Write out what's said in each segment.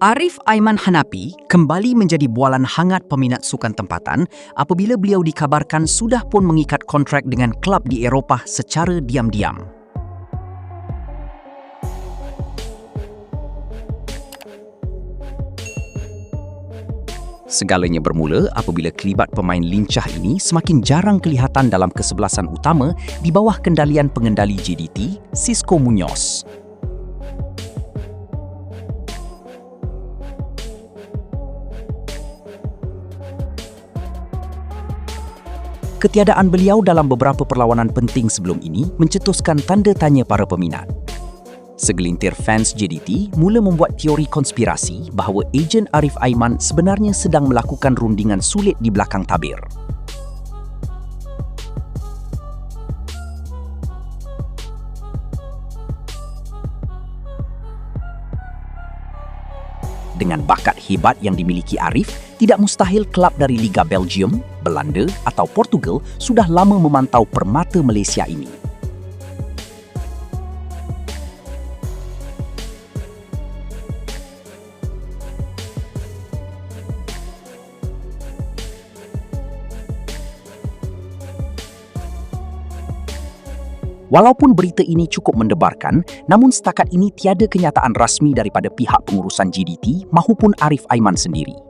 Arif Aiman Hanapi kembali menjadi bualan hangat peminat sukan tempatan apabila beliau dikabarkan sudah pun mengikat kontrak dengan klub di Eropah secara diam-diam. Segalanya bermula apabila kelibat pemain lincah ini semakin jarang kelihatan dalam kesebelasan utama di bawah kendalian pengendali JDT, Xisco Muñoz. Ketiadaan beliau dalam beberapa perlawanan penting sebelum ini mencetuskan tanda tanya para peminat. Segelintir fans JDT mula membuat teori konspirasi bahawa ejen Arif Aiman sebenarnya sedang melakukan rundingan sulit di belakang tabir. Dengan bakat hebat yang dimiliki Arif, tidak mustahil kelab dari Liga Belgium, Belanda atau Portugal sudah lama memantau permata Malaysia ini. Walaupun berita ini cukup mendebarkan, namun setakat ini tiada kenyataan rasmi daripada pihak pengurusan JDT mahupun Arif Aiman sendiri.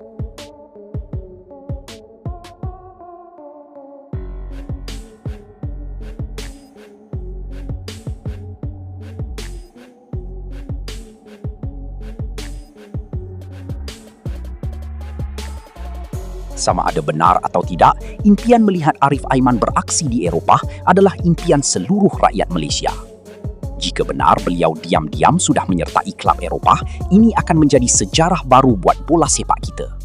Sama ada benar atau tidak, impian melihat Arif Aiman beraksi di Eropah adalah impian seluruh rakyat Malaysia. Jika benar beliau diam-diam sudah menyertai klub Eropah, ini akan menjadi sejarah baru buat bola sepak kita.